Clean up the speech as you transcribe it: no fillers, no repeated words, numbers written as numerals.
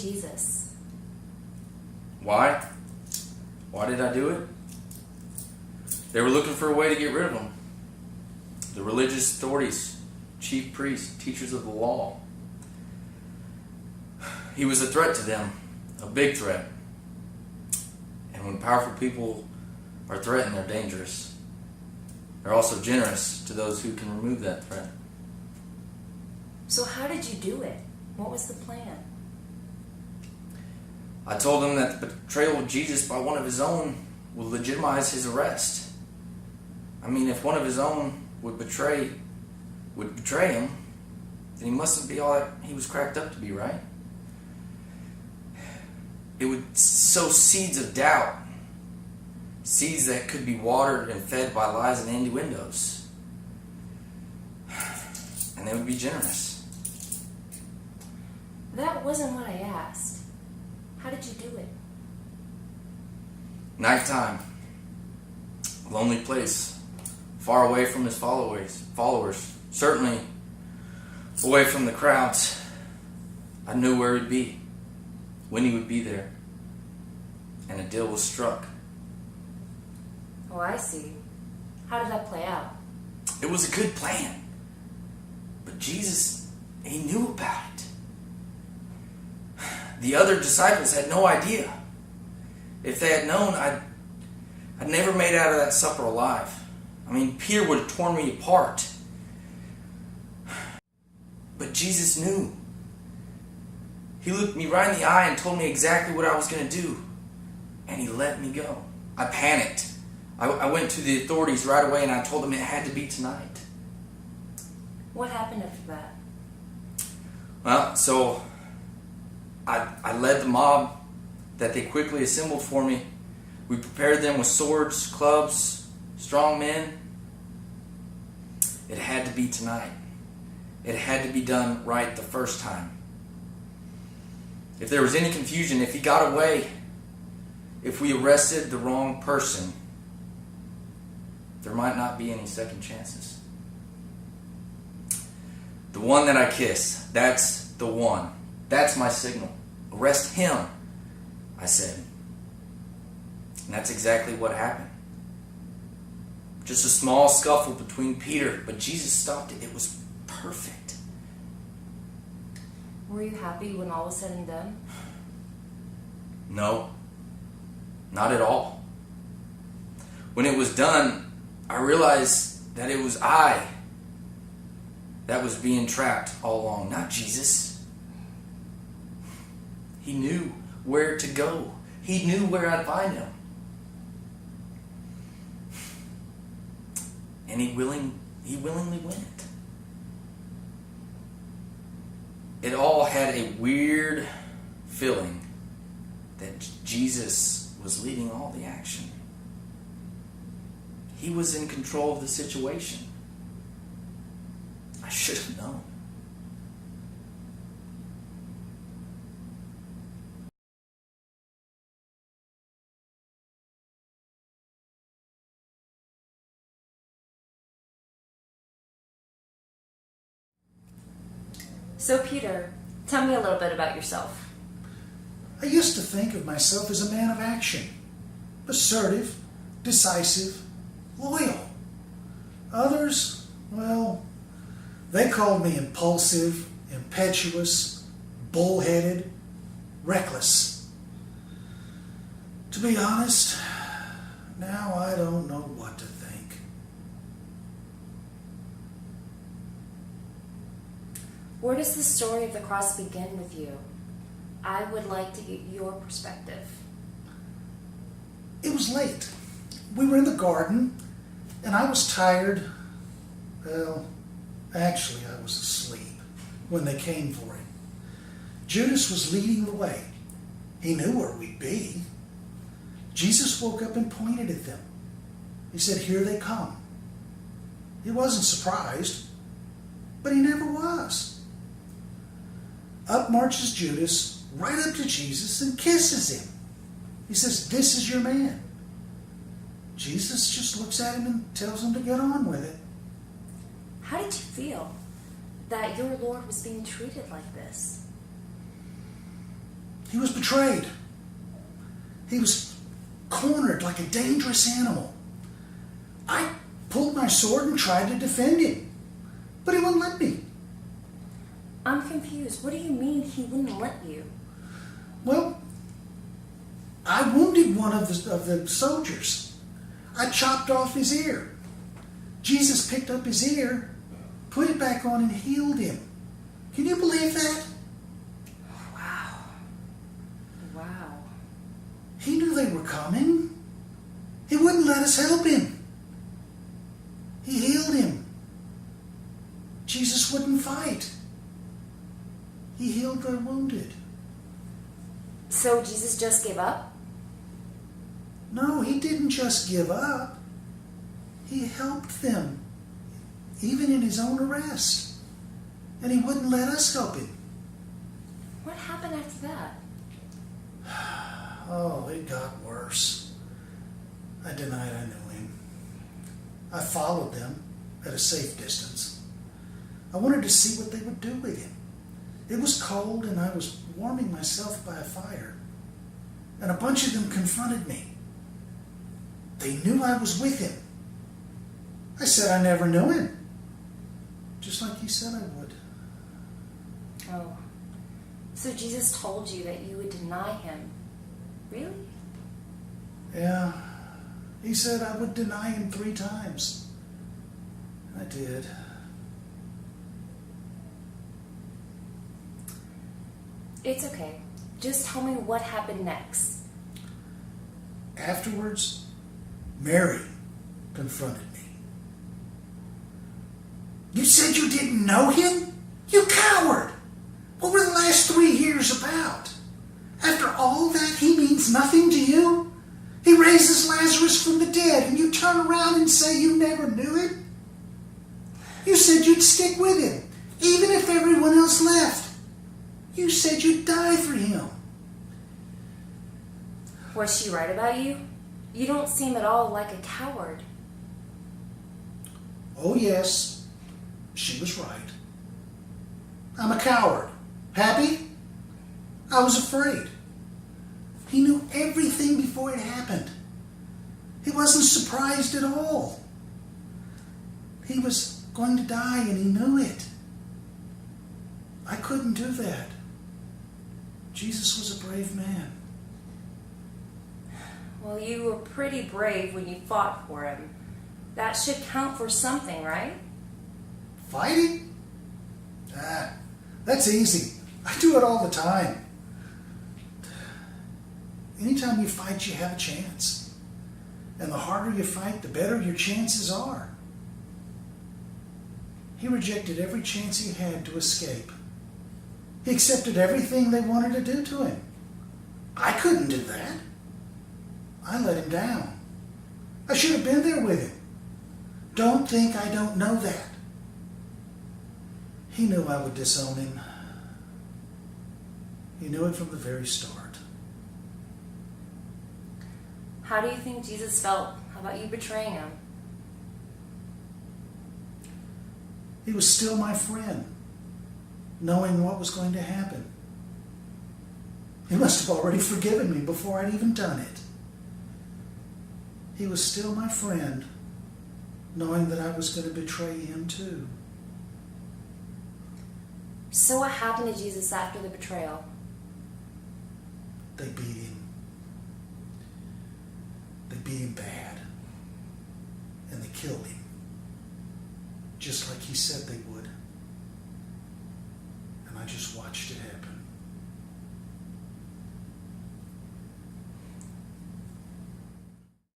Jesus? Why? Why did I do it? They were looking for a way to get rid of him. The religious authorities, chief priests, teachers of the law. He was a threat to them, a big threat. And when powerful people are threatened, they're dangerous. They're also generous to those who can remove that threat. So how did you do it? What was the plan? I told him that the betrayal of Jesus by one of his own would legitimize his arrest. I mean, if one of his own would betray him, then he mustn't be all that he was cracked up to be, right? It would sow seeds of doubt, seeds that could be watered and fed by lies and innuendos. And they would be generous. That wasn't what I asked. How did you do it? Nighttime, lonely place, far away from his followers, certainly away from the crowds. I knew where he'd be, when he would be there, and a deal was struck. Oh, I see. How did that play out? It was a good plan, but Jesus, he knew about it. The other disciples had no idea. If they had known, I'd never made out of that supper alive. I mean, Peter would have torn me apart. But Jesus knew. He looked me right in the eye and told me exactly what I was going to do. And he let me go. I panicked. I went to the authorities right away and I told them it had to be tonight. What happened after that? Well, so I led the mob that they quickly assembled for me. We prepared them with swords, clubs, strong men. It had to be tonight. It had to be done right the first time. If there was any confusion, if he got away, if we arrested the wrong person, there might not be any second chances. The one that I kiss, that's the one. That's my signal. Arrest him, I said. And that's exactly what happened. Just a small scuffle between Peter, but Jesus stopped it. It was perfect. Were you happy when all was said and done? No, not at all. When it was done, I realized that it was I that was being trapped all along, not Jesus. He knew where to go. He knew where I'd find him. And he willingly went. It all had a weird feeling that Jesus was leading all the action. He was in control of the situation. I should have known. So, Peter, tell me a little bit about yourself. I used to think of myself as a man of action. Assertive, decisive, loyal. Others, well, they called me impulsive, impetuous, bullheaded, reckless. To be honest, now I don't know what to think. Where does the story of the cross begin with you? I would like to get your perspective. It was late. We were in the garden, and I was tired. Well, actually, I was asleep when they came for him. Judas was leading the way. He knew where we'd be. Jesus woke up and pointed at them. He said, "Here they come." He wasn't surprised, but he never was. Up marches Judas right up to Jesus and kisses him. He says, "This is your man." Jesus just looks at him and tells him to get on with it. How did you feel that your Lord was being treated like this? He was betrayed. He was cornered like a dangerous animal. I pulled my sword and tried to defend him, but he wouldn't let me. I'm confused. What do you mean he wouldn't let you? Well, I wounded one of the soldiers. I chopped off his ear. Jesus picked up his ear, put it back on, and healed him. Can you believe that? Wow. Wow. He knew they were coming. He wouldn't let us help him. He healed him. Jesus wouldn't fight. He healed the wounded. So Jesus just gave up? No, he didn't just give up. He helped them, even in his own arrest. And he wouldn't let us help him. What happened after that? Oh, it got worse. I denied I knew him. I followed them at a safe distance. I wanted to see what they would do with him. It was cold and I was warming myself by a fire. And a bunch of them confronted me. They knew I was with him. I said I never knew him. Just like he said I would. Oh. So Jesus told you that you would deny him. Really? Yeah. He said I would deny him 3 times. I did. It's okay. Just tell me what happened next. Afterwards, Mary confronted me. You said you didn't know him? You coward! What were the last 3 years about? After all that, he means nothing to you? He raises Lazarus from the dead, and you turn around and say you never knew him? You said you'd stick with him, even if everyone else left. You said you'd die for him. Was she right about you? You don't seem at all like a coward. Oh, yes, she was right. I'm a coward. Happy? I was afraid. He knew everything before it happened. He wasn't surprised at all. He was going to die and he knew it. I couldn't do that. Jesus was a brave man. Well, you were pretty brave when you fought for him. That should count for something, right? Fighting? That's easy. I do it all the time. Anytime you fight, you have a chance. And the harder you fight, the better your chances are. He rejected every chance he had to escape. He accepted everything they wanted to do to him. I couldn't do that. I let him down. I should have been there with him. Don't think I don't know that. He knew I would disown him. He knew it from the very start. How do you think Jesus felt about you betraying him? He was still my friend, knowing what was going to happen. He must have already forgiven me before I'd even done it. He was still my friend, knowing that I was going to betray him too. So what happened to Jesus after the betrayal? They beat him. They beat him bad. And they killed him. Just like he said they would. And I just watched it happen.